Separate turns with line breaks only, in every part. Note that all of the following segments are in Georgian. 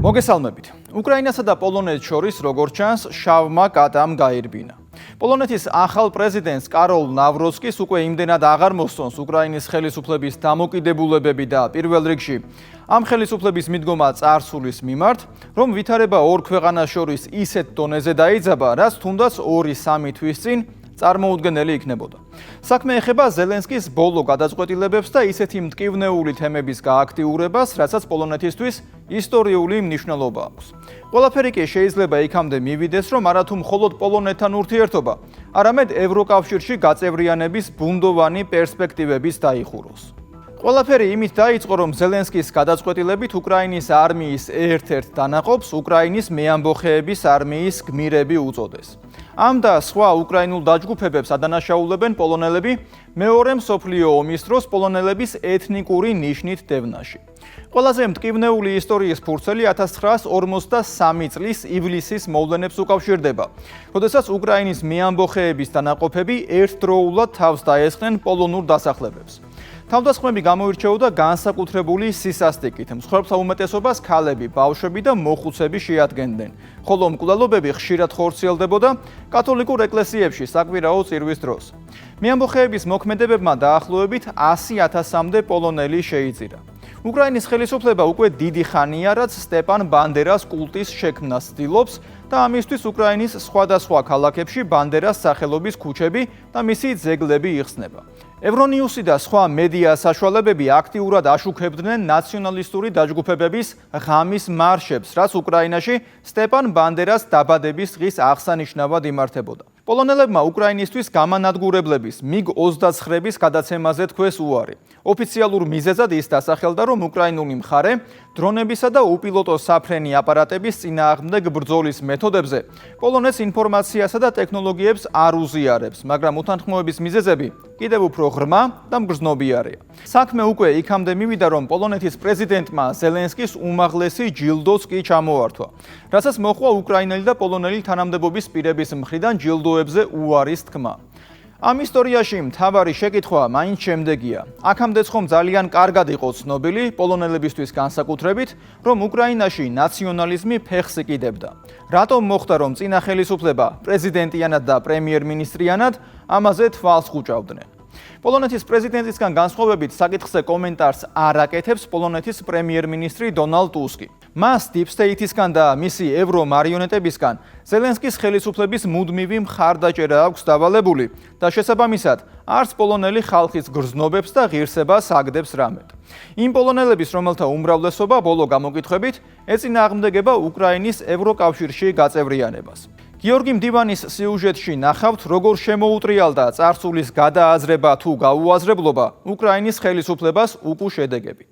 მოგესალმებით. უკრაინასა და პოლონეთს შორის როგორც ჩანს, შავმა კატამ გაირბინა. პოლონეთის ახალ პრეზიდენტს კაროლ ნავროცკის უკვე იმდენად აღარ მოსწონს უკრაინის ხელისუფლების დამოკიდებულებები და პირველ რიგში ამ ხელისუფლების მიდგომა წარსულის მიმართ, რომ ვითარება ორ ქვეყანას შორის ისეთ დონეზე დაიძაბა, რაც თუნდაც 2-3 თვის წინ წარმოუდგენელი იქნებოდა. საქმე ეხება ზელენსკის ბოლო გადაწყვეტილებებს და ისეთი მტკივნეული თემების გააქტიურებას, რასაც პოლონეთისთვის ისტორიული მნიშვნელობა აქვს. ყველაფერი კი შეიძლება იქამდე მივიდეს, რომ არათუ მხოლოდ პოლონეთთან ურთიერთობა, არამედ ევროკავშირში გაწევრიანების ბუნდოვანი პერსპექტივების დაიხუროს. ყველაფერი იმით დაიწყო, რომ ზელენსკის გადაწყვეტილებით უკრაინის არმიის ერთ-ერთ დანაყოფს უკრაინის მეამბოხეების არმიის გმირები უწოდეს. ამ და სხვა უკრაინულ დაჯგუფებებს ადანაშაულებენ პოლონელები მეორე მსოფლიო ომის დროს პოლონელების ეთნიკური ნიშნით დევნაში. ყველაზე მტკივნეული ისტორიის ფურცელი 1943 წლის ივლისის მოვლენებს უკავშირდება, როდესაც უკრაინის მეამბოხეების დანაყოფები ერთდროულად თავს დაესხნენ პოლონურ დასახლებებს. თავდასხმები გამოირჩეოდა განსაკუთრებული სისასტიკით. მსხვერპლთა უმეტესობას ქალები, ბავშვები და მოხუცები შეადგენდნენ, ხოლო მკვლელობები ხშირად ხორციელდებოდა კათოლიკურ ეკლესიებში საკვირაო წირვის დროს. მეამბოხეების მოქმედებებმა დაახლოებით 100,000-მდე პოლონელი შეიწირა. უკრაინის ხელისუფლება უკვე დიდი ხანია, რაც სტეპან ბანდერას კულტის შექმნას ცდილობს და ამისთვის უკრაინის სხვადასხვა ქალაქებში ბანდერას სახელობის ქუჩები და მისი ძეგლები იხსნება. ევრონიუსი და სხვა მედია საშუალებები აქტიურად აშუქებდნენ ნაციონალისტური დაჯგუფებების ღამის მარშებს, რაც უკრაინაში სტეპან ბანდერას დაბადების დღის აღსანიშნავად იმართებოდა. პოლონელებმა უკრაინისთვის გამანადგურებლების MiG-29-ების გადაცემაზე თქვეს უარი. ოფიციალურ მიზეზად ის დასახელდა, რომ უკრაინული მხარე დრონებისა და უპილოტო საფრენი აპარატების წინააღმდეგ ბრძოლის მეთოდებზე პოლონეთს ინფორმაციასა და ტექნოლოგიებს არ უზიარებს, მაგრამ უთანხმოების მიზეზები კიდევ უფრო ღრმა და მგრძნობიარეა. საქმე უკვე იქამდე მივიდა, რომ პოლონეთის პრეზიდენტმა ზელენსკის უმაღლესი ჯილდოც კი ჩამოართვა, რასაც მოჰყვა უკრაინელი და პოლონელი თანამდებობის პირების მხრიდან ჯილდოებზე უარის თქმა. ამ ისტორიაში მთავარი შეკითხვა მაინც შემდეგია. აქამდეც ხომ ძალიან კარგად იყო ცნობილი პოლონელებისთვის განსაკუთრებით, რომ უკრაინაში ნაციონალიზმი ფეხს იკიდებდა. რატომ მოხდა, რომ წინა ხელისუფლება პრეზიდენტიანად და პრემიერ-მინისტრიანად ამაზე თვალს ხუჭავდნენ? პოლონეთის პრეზიდენტისგან განსხვავებით საკითხზე კომენტარს არ აკეთებს პოლონეთის პრემიერ-მინისტრი დონალდ ტუსკი. მას დიპ სტეითისგან და მისი ევრომარიონეტებისგან ზელენსკის ხელისუფლების მუდმივი მხარდაჭერა აქვს დავალებული და შესაბამისად არც პოლონელი ხალხის გრძნობებს და ღირსებას აგდებს რამედ. იმ პოლონელების, რომელთა უმრავლესობა ბოლო გამოკითხვებით ეწინააღმდეგება უკრაინის ევროკავშირში გაწევრიანებას. გიორგი მდივანის სიუჟეტში ნახავთ, როგორ შემოუტრიალდა წარსულის გადააზრება თუ გაუაზრებლობა უკრაინის ხელისუფლებას უკუ შედეგებით.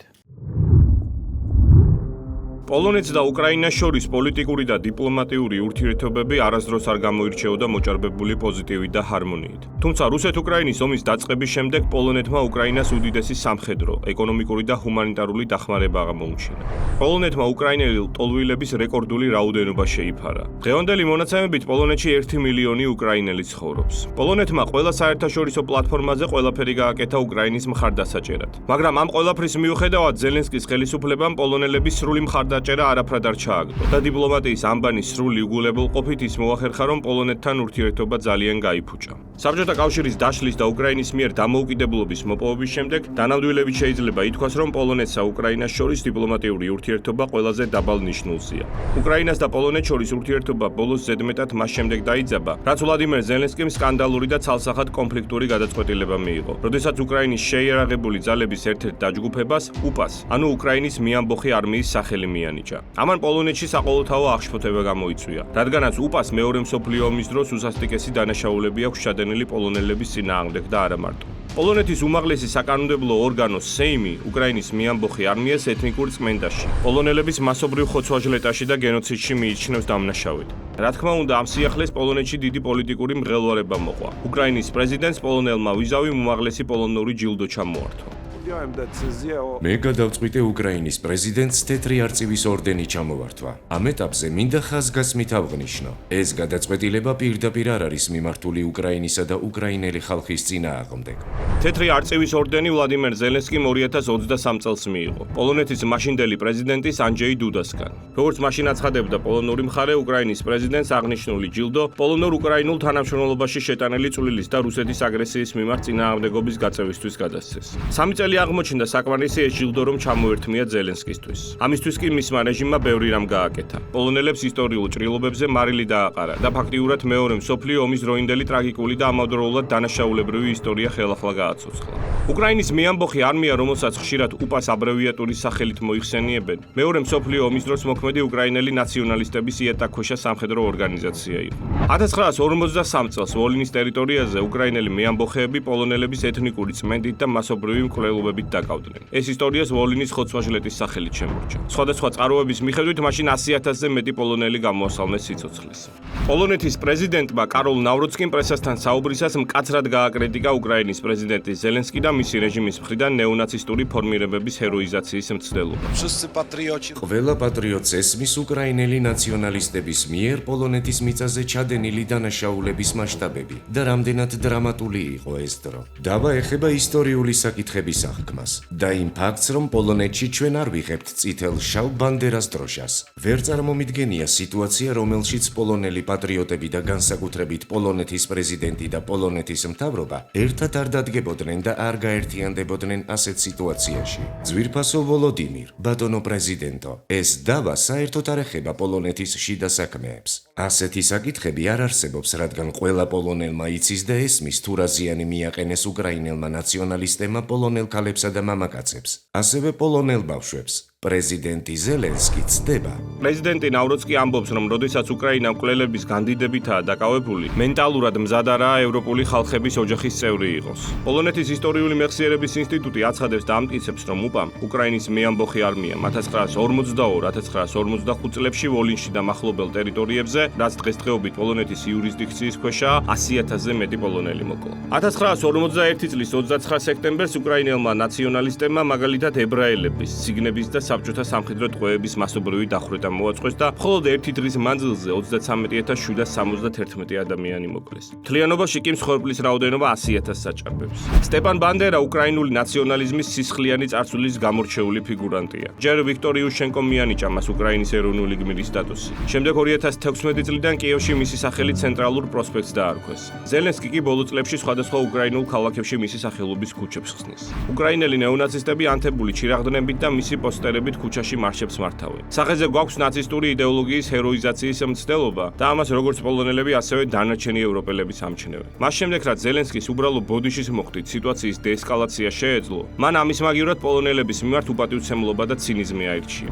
პოლონეთს და უკრაინას შორის პოლიტიკური და დიპლომატიური ურთიერთობები არასდროს არ გამოირჩეოდა მოჭარბებული პოზიტივით და ჰარმონიით. თუმცა რუსეთ-უკრაინის ომის დაწყების შემდეგ პოლონეთმა უკრაინას უდიდესი სამხედრო, ეკონომიკური და ჰუმანიტარული დახმარება აღმოუჩინა. პოლონეთმა უკრაინელი ლტოლვილების რეკორდული რაოდენობა შეიფარა. დღევანდელი მონაცემებით პოლონეთში 1 მილიონი უკრაინელი ცხოვრობს. პოლონეთმა ყველა საერთაშორისო პლატფორმაზე ყველაფერი გააკეთა უკრაინის მხარდასაჭერად. მაგრამ ამ ყველაფრის მიუხედავად ზელენსკის ხელისუფლებამ პოლონელების სრული მხარდაჭერა არაფრად არ ჩააგდო და დიპლომატიის ამბანის სრული უგულებელყოფით ის მოახერხა, რომ პოლონეთთან ურთიერთობა ძალიან გაიფუჭა. საბჭოთა კავშირის დაშლის და უკრაინის მიერ დამოუკიდებლობის მოპოვების შემდეგ დანამდვილებით შეიძლება ითქვას, რომ პოლონეთსა უკრაინას შორის დიპლომატიური ურთიერთობა ყველაზე დაბალ ნიშნულზეა. უკრაინას და პოლონეთს შორის ურთიერთობა ბოლოს ზედმეტად მას შემდეგ დაიძაბა, რაც ვლადიმერ ზელენსკიმ სკანდალური და ცალსახად კონფლიქტური გადაწყვეტილება მიიღო, როდესაც უკრაინის შეიარაღებული ძალების ერთ-ერთ დაჯგუფებას უპას, ანუ უკრაინის მეამბოხე არმიის სახელი მიანიჭა. ამან პოლონეთში საყოველთაო აღშფოთება გამოიწვია, რადგანაც უპას მეორე მსოფლიო ომის დროს უსასტიკესი დანაშაულები აქვს ჩადენილი პოლონელების წინააღმდეგ და არა მარტო. პოლონეთის უმაღლესი საკანონმდებლო ორგანო სეიმი უკრაინის მეამბოხე არმიას ეთნიკურ წმენდაში, პოლონელების მასობრივ ხოცვა-ჟლეტაში და გენოციდში მიიჩნევს დამნაშავედ. რა თქმა უნდა, ამ სიახლეს პოლონეთში დიდი პოლიტიკური მღელვარება მოყვა. უკრაინის პრეზიდენტს პოლონელმა ვიზავი უმაღლესი პოლონური ჯილდო ჩამოართვა.
podjąłem decyzję o
მე გადავწყვიტე უკრაინის პრეზიდენტს თეთრი არწივის ორდენი ჩამოვართვა. ამ ეტაპზე მინდა ხაზგასმით ავღნიშნო. ეს გადაწყვეტილება პირდაპირ არ არის მიმართული უკრაინისა და უკრაინელი ხალხის წინააღმდეგ.
თეთრი არწივის ორდენი ვლადიმერ ზელენსკიმ 2023 წელს მიიღო. პოლონეთის მაშინდელი პრეზიდენტის ანჯეი დუდასგან. როგორც მაშინ აცხადებდა პოლონური მხარე, უკრაინის პრეზიდენტს აღნიშნული ჯილდო პოლონურ-უკრაინულ თანამშრომლობაში შეტანილი წვლილის და რუსეთის აგრესიის მიმართ წინააღმდეგობის გაწევისთვის გადასცეს. 3 წელი აღმოჩნდა საკმარისი ეს ჯილდო, რომ ჩამოერთმია ზელენსკისთვის. ამისთვის კი მისმა რეჟიმმა ბევრი რამ გააკეთა. პოლონელებს ისტორიულ ჭრილობებზე მარილი დააყარა და ფაქტიურად მეორე მსოფლიო ომის დროინდელი ტრაგიკული და ამავდროულად დანაშაულებრივი ისტორია ხელახლა გააცოცხლა. უკრაინის მეამბოხი არმია, რომელსაც ხშირად უპას აბრევიატურის სახელით მოიხსენიებენ, მეორე მსოფლიო ომის დროს მოქმედი უკრაინელი ნაციონალისტების იატაკქვეშა სამხედრო ორგანიზაცია იყო. 1953 წელს ვოლინის ტერიტორიაზე უკრაინელი მეამბოხეები პოლონელების ეთნიკური წმენდით და მასობრივი მკვლელობებით დაკავდნენ. ეს ისტორიას ვოლინის ხოცვა-ჟლეტის სახელით შემორჩა. სხვადასხვა წყაროების მიხედვით მაშინ 100,000-ზე მეტი პოლონელი გამოასალმეს სიცოცხლეს. პოლონეთის პრეზიდენტმა კაროლ ნავროცკიმ პრესასთან საუბრისას მკაცრად გააკრიტიკა უკრაინის პრეზიდენტი ზელენსკი და მისი რეჟიმის მხრიდან ნეონაცისტური ფორმირებების ჰეროიზაციის მცდელობა.
wszyscy patrioci
ყველა პატრიოტს ესმის უკრაინელი ნაციონალისტების მიერ პოლონეთის მიწაზე ჩადენილი დანაშაულების მასშტაბები და რამდენად დრამატული იყო ეს დრო. დავა ეხება ისტორიული საკითხების აღქმას და იმ ფაქტს, რომ პოლონეთში ჩვენ არ ვიღებთ წითელ-შავ ბანდერას დროშას. ვერ წარმომიდგენია სიტუაცია, რომელშიც პოლონელი პატრიოტები და განსაკუთრებით პოლონეთის პრეზიდენტი და პოლონეთის მთავრობა ერთად არ დადგებოდნენ და არ გაერთიანდებოდნენ ასეთ სიტუაციაში. ძვირფასო ვოლოდიმირ, ბატონო პრეზიდენტო, ეს დავა საერთოდ არ ეხება პოლონეთის შიდა საქმეებს. ასეთი საკითხები არ არსებობს, რადგან ყველა პოლონელმა იცის და ესმის თუ რა ზიანი მიაყენეს უკრაინელმა ნაციონალისტებმა პოლონელ ქალებსა და მამაკაცებს, ასევე პოლონელ ბავშვებს. პრეზიდენტი ზელენსკი ცდება.
პრეზიდენტი ნავროცკი ამბობს, რომ როდესაც უკრაინა მკვლელების განდიდებითაა დაკავებული, მენტალურად მზად არაა ევროპული ხალხების ოჯახის წევრი იყოს. პოლონეთის ისტორიული მეხსიერების ინსტიტუტი აცხადებს და ამტკიცებს, რომ უპამ უკრაინის მეამბოხი არმიამ 1942-1945 წლებში ვოლინში და მახლობელ ტერიტორიებზე, რაც დღესდღეობით პოლონეთის იურისდიქციის ქვეშაა, 100,000-ზე მეტი პოლონელი მოკლა. 1941 წლის 29 სექტემბერს უკრაინელმა ნაციონალისტებმა მაგალითად ებრაელების, ციგნების და საბჭოთა სამხედრო ტყვეების მასობრივი დახვრეტა მოაწყვეს და მხოლოდ ერთი დღის მანძილზე 33,771 ადამიანი მოკლეს. მთლიანობაში კი მსხვერპლის რაოდენობა 100,000 საჭარბებს. სტეპან ბანდერა უკრაინული ნაციონალიზმის სისხლიანი წარსულის გამორჩეული ფიგურანტია. ჯერ ვიქტორ იუშენკომ მიანიჭა მას უკრაინის ეროვნული გმირის სტატუსი. შემდეგ 2016 წლიდან კიევში მისი სახელი ცენტრალურ პროსპექტს დაარქვეს. ზელენსკი კი ბოლო წლებში სხვადასხვა უკრაინულ ქალაქებში მისი სახელობის ქუჩებს ხსნის. უკრაინელი ნეონაცისტები ანთებული ჩირაღდნებით და მისი პოსტერებით ქუჩაში მარშებს მართავენ. სახეზე გვაქვს ნაცისტური იდეოლოგიის ჰეროიზაციის მცდელობა და ამას როგორც პოლონელები, ასევე დანარჩენი ევროპელების ამჩნევენ. მას შემდეგ, რაც ზელენსკის უბრალო ბოდიშის მოხდით სიტუაციის დეესკალაცია შეეძლო, მან ამის მაგივრად პოლონელების მიმართ უპატივცემლობა და ცინიზმი აირჩია.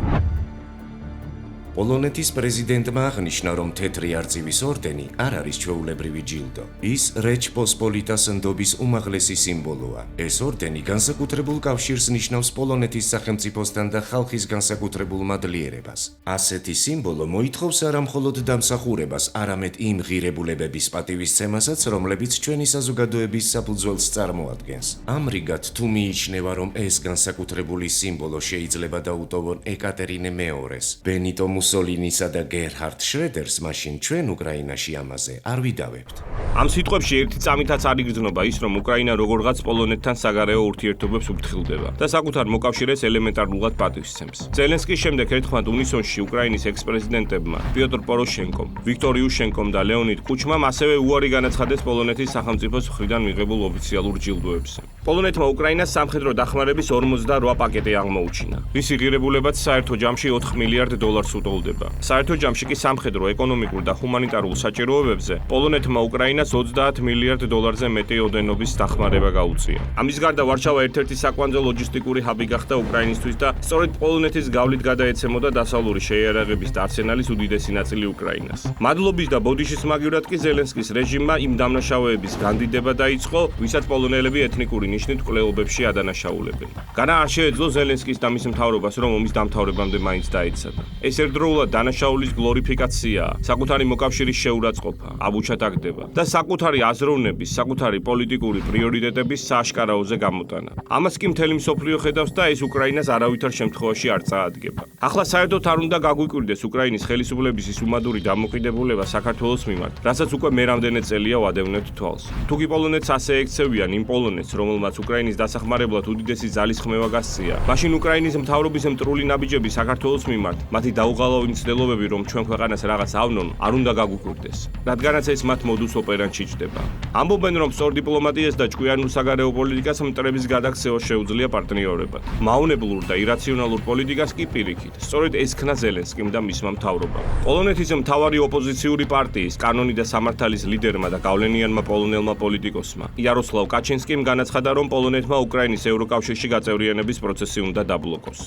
პოლონეთის პრეზიდენტმა აღნიშნა, რომ თეთრი არწივის ორდენი არ არის ჩვეულებრივი ჯილდო. ის რეჩპოსპოლიტას ნდობის უმაღლესი სიმბოლოა. ეს ორდენი განსაკუთრებულ კავშირს ნიშნავს პოლონეთის სახელმწიფოსთან და ხალხის განსაკუთრებულ მადლიერებას. ასეთი სიმბოლო მოითხოვს არა მხოლოდ დამსახურებას, არამედ იმ ღირებულებების პატივისცემასაც, რომლებიც ჩვენი საზოგადოების საფუძველს წარმოადგენს. ამრიგად, თუ მიიჩნევა, რომ ეს განსაკუთრებული სიმბოლო შეიძლება დაუტოვონ ეკატერინე მეორეს, ბენიტო მუსოლინისა და გერჰარდ შრედერს, მაშინ ჩვენ უკრაინაში ამაზე არ ვიდავებთ.
ამ სიტყვებში ერთი წამითაც არ იგრძნობა ის, რომ უკრაინა როგორღაც პოლონეთთან საგარეო ურთიერთობებს უფრთხილდება და საკუთარ მოკავშირეს ელემენტარულად პატივისცემს. ზელენსკის შემდეგ ერთხმად უნისონში უკრაინის ექს-პრეზიდენტებმა პიოტრ პოროშენკომ, ვიქტორ იუშენკომ და ლეონიდ კუჩმამ ასევე უარი განაცხადეს პოლონეთის სახელმწიფოს მხრიდან მიღებულ ოფიციალურ ჯილდოებზე. პოლონეთმა უკრაინას სამხედრო დახმარების 48 პაკეტი აღმოუჩინა. მისი ღირებულებაც საერთო ჯამში 4 მილიარდ დოლარს უტოლდება. საერთო ჯამში კი სამხედრო, ეკონომიკურ და ჰუმანიტარულ საჭიროებებზე პოლონეთმა უკრაინას 30 მილიარდ დოლარზე მეტი ოდენობის დახმარება გაუწია. ამის გარდა ვარშავა ერთ-ერთი საკვანძო ლოჯისტიკური ჰაბი გახდა უკრაინისთვის და სწორედ პოლონეთის გავლით გადაეცემოდა დასავლური შეიარაღების და არსენალის უდიდესი ნაწილი უკრაინას. მადლობის და ბოდიშის მაგივრად კი ზელენსკის რეჟიმმა იმ დამნაშავეების განდიდება დაიწყო, ვისაც პოლონელები ეთნიკური ნიშნით მკვლელობებში ადანაშაულებენ. განა არ შეეძლო ზელენსკის და მის მთავრობას, რომ ომის დამთავრებამდე მაინც დაეცადა. ეს ერთდროულად ერთდროულად დანაშაულის გლორიფიკაცია, საკუთარი მოკავშირის შეურაცხყოფა, აბუჩატაგდება და საკუთარი აზროვნების, საკუთარი პოლიტიკური პრიორიტეტების სააშკარაოზე გამოტანა. ამას კი მთელი მსოფლიო ხედავს და ეს უკრაინას არავითარ შემთხვევაში არ წაადგება. ახლა საერთოდ არ უნდა გაგვიკვირდეს უკრაინის ხელისუფლების ის უმადური დამოკიდებულება საქართველოს მიმართ, რასაც უკვე მე რამდენიმე წელია ვადევნებთ თვალს. თუ კი პოლონეთს ასე ექცევიან იმ პოლონეთს, რომელმაც უკრაინის დასახმარებლად უდიდესი ძალის ხმევა გასწია, მაშინ უკრაინის მთავრობის მტრული ნაბიჯები საქართველოს მიმართ, მათი დაუღალავი მცდელობები, რომ ჩვენ ქვეყანას რაღაც ავნონ, არ უნდა გაგვიკვირდეს, რადგანაც ეს მათ მოდუს ოპერანდში ჩდება. ამბობენ, რომ სწორ დიპლომატიას და ჭკვიანურ საგარეო პოლიტიკას მტრების გადაქცევა შეუძლია პარტნიორებად. მაუნებლურ და ირაციონალურ პოლიტიკას კი პირიქით. სწორედ ეს ქნა ზელენსკიმ და მისმა მთავრობამ. პოლონეთის მთავარი ოპოზიციური პარტიის, კანონი და სამართალის ლიდერმა და გავლენიანმა პოლონელმა პოლიტიკოსმა იაროსლავ კაჩინსკიმ განაცხადა, რომ პოლონეთმა უკრაინის ევროკავშირში გაწევრიანების პროცესი უნდა დაბლოკოს.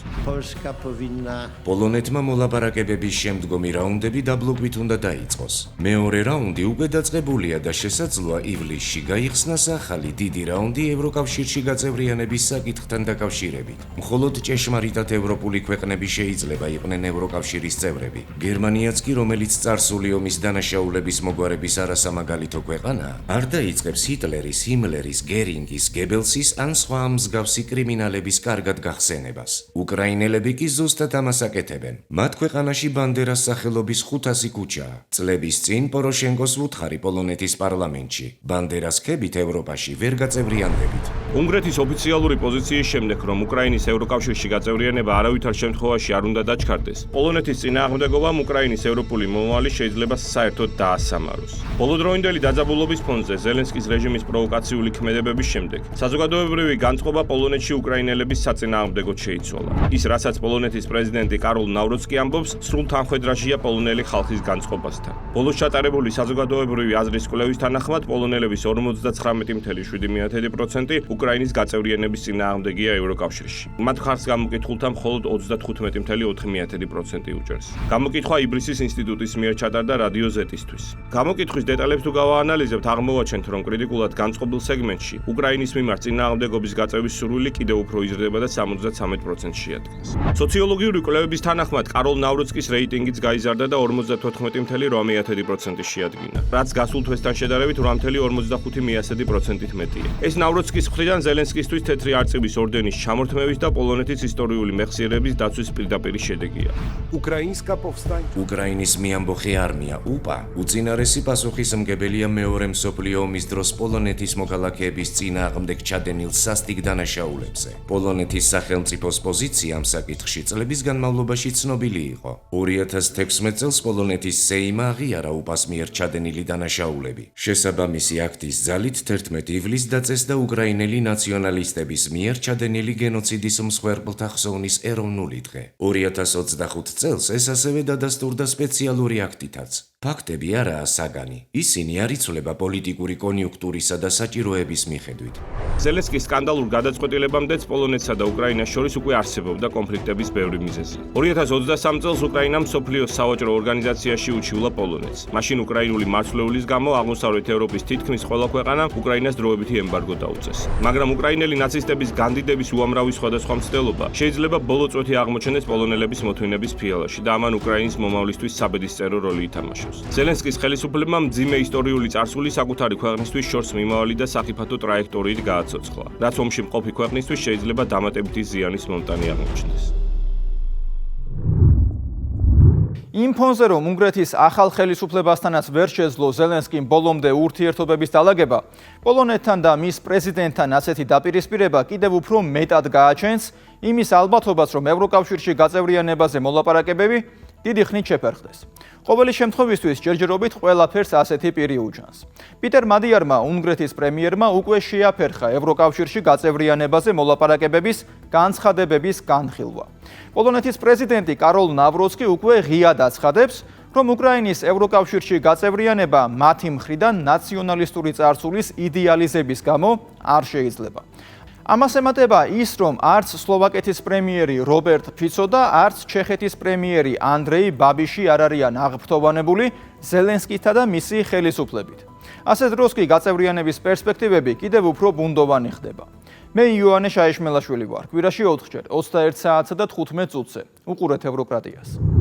პოლონეთმა მოლაპარაკებების შემდგომი რაუნდები დაბლოკვით უნდა დაიწყოს. მეორე რაუნდი უკვე დაწყებულია და შესაძლოა ივლისში გაიხსნას ახალი დიდი რაუნდი ევროკავშირში გაწევრიანების საკითხთან დაკავშირებით. მხოლოდ ჭეშმარიტად ევროპული ქვეყნები შეიძლება იყვნენ ევროკავშირის წევრები. გერმანიაც კი, რომელიც წარსული ომის დანაშაულების მოგვარების არასამაგალითო ქვეყანაა, არ დაიწყებს ჰიტლერის, ჰიმლერის, გერინგის, გებელსის ან სხვა მსგავსი კრიმინალების კარგად გახსენებას. უკრაინელები კი ზუსტად ამას აკეთებენ. მათ ქვეყანაში ბანდერას სახელობის 500 ქუჩაა. წლების წინ პოროშენკოს უთხარი პოლონეთის პარლამენტში. ბანდერას ხებით ევროპაში ვერ გაწევრიანდებით.
უნგრეთის ოფიციალური პოზიციის შემდეგ, რომ უკრაინის ევროკავშირში გაწევრიანება არავითარ შემთხვევაში არ უნდა დაჩქარდეს, პოლონეთის წინააღმდეგობამ უკრაინის ევროპული მომავალი შეიძლება საერთოდ დაასამაროს. ბოლოდროინდელი დაძაბულობის ფონზე ზელენსკის რეჟიმის პროვოკაციული ქმედებების შემდეგ, საზოგადოებრივი განწყობა პოლონეთში უკრაინელების საწინააღმდეგოდ შეიცვალა. ის, რასაც პოლონეთის პრეზიდენტი კაროლ ნავროცკი ამბობს, სრულ თანხვედრაშია პოლონელი ხალხის განწყობასთან. ბოლოს ჩატარებული საზოგადოებრივი აზრის კვლევის თანახმად, პოლონელების 59.7% უკრაინის გაწევრიანების წინააღმდეგია ევროკავშირში. მათ ხარს გამოკითხულთა მხოლოდ 35.4% უჭერს. გამოკითხვა იბრისის ინსტიტუტის მიერ ჩატარდა რადიო Z-ისთვის. გამოკითხვის დეტალებს თუ გავაანალიზებთ, აღმოვაჩენთ, რომ კრიტიკულად განწყობილ სეგმენტში უკრაინის მიმართ წინააღმდეგობის გაწევის სურვილი კიდევ უფრო იზრდება და 73%-ში შეადგენს. სოციოლოგიური კვლევების თანახმად, კაროლ ნავროცკის რეიტინგიც გაიზარდა და 54.8% შეადგინა, რაც გასულ თვესთან შედარებით 8.45%-ით მეტია. ეს ნავროცკის მხრიდან ზელენსკისთვის თეთრი არწივის ორდენის ჩამორთმევის და პოლონეთის ისტორიული მეხსიერების დაცვის პირდაპირი შედეგია.
Ukraińska powstań.
უკრაინის მიამბოხი არმია უპა უწინარესი პასუხისმგებელია მეორე მსოფლიო ომის დროს პოლონეთის მოქალაქეების წინააღმდეგ ჩადენილ სასტიკ დანაშაულებზე. პოლონეთის სახელმწიფოს პოზიცია ამ საკითხში წლების განმავლობაში ცნობილი იყო. 2016 წელს პოლონეთის სეიმმა აღიარა უპას მიერ ჩადენილი დანაშაულები. შესაბამისი აქტის ძალით 11 ივლისს დაწესდა უკრაინელი ნაციონალისტების მიერ ჩადენილი გენოციდის მსხვერპლთა ხსოვნის ეროვნული დღე. 2025 წელს ეს ასევე დადასტურდა სპეციალური აქტითაც. ფაქტები არაა საგანი. ისინი არ იცვლება პოლიტიკური კონიუნქტურისა და საჭიროების მიხედვით.
ზელენსკის სკანდალურ გადაწყვეტილებამდეც პოლონეთსა და უკრაინას შორის უკვე არსებობდა კონფლიქტების ბევრი მიზეზი. 2023 წელს უკრაინამ მსოფლიოს სავაჭრო ორგანიზაციაში უჩივლა პოლონეთს. მაშინ უკრაინული მარცვლეულის გამო აღმოსავლეთ ევროპის თითქმის ყველა ქვეყანამ უკრაინას დროებითი ემბარგო დაუწეს. მაგრამ უკრაინელი ნაცისტების განდიდების უამრავი სხვადასხვა მცდელობა შეიძლება ბოლო წვეთი აღმოჩნდეს პოლონელების მოთმინების ფიალაში და ამან უკრაინის მომავლისთვის საბედისწერო როლი ითამაშოს. ზელენსკის ხელისუფლებამ მძიმე ისტორიული წარსული საკუთარი ქვეყნისთვის შორს მიმავალი და საფრთხო ტრაექტორიით გააცოცხლა, რაც ომში მყოფი ქვეყნისთვის შეიძლება დამატებითი ზიანის მომტანი აღმოჩნდეს.
იმ ფონზე, რომ უნგრეთის ახალ ხელისუფლებასთანაც ვერ შეძლო ზელენსკიმ ბოლომდე ურთიერთობების დალაგება, პოლონეთთან და მის პრეზიდენტთან ასეთი დაპირისპირება კიდევ უფრო მეტად გააჩენს იმის ალბათობას, რომ ევროკავშირში გაწევრიანებაზე მოლაპარაკებები დიდი ხნით შეფერხდეს. ყოველი შემთხვევისთვის ჯერჯერობით ყველაფერს ასეთი პირი უჯანს. პიტერ მადიარმა, უნგრეთის პრემიერმა, უკვე შეაფერხა ევროკავშირში გაწევრიანებაზე მოლაპარაკებების განცხადებების განხილვა. პოლონეთის პრეზიდენტი კაროლ ნავროცკი უკვე ღიად აცხადებს, რომ უკრაინის ევროკავშირში გაწევრიანება მათი მხრიდან ნაციონალისტური წარსულის იდეალიზების გამო არ შეიძლება. ამას ემატება ის, რომ არც სლოვაკეთის პრემიერი რობერტ ფიცო და არც ჩეხეთის პრემიერი ანდრეი ბაბიში არ არიან აღფრთოვანებული ზელენსკითა და მისი ხელისუფლებით. ასე დროს კი გაწევრიანების პერსპექტივები კიდევ უფრო ბუნდოვანი ხდება. მე იოანე შაიშმელაშვილი ვარ. კვირაში 4 ჯერ 21 საათსა და 15 წუთზე. უყურეთ ევროკრატიას.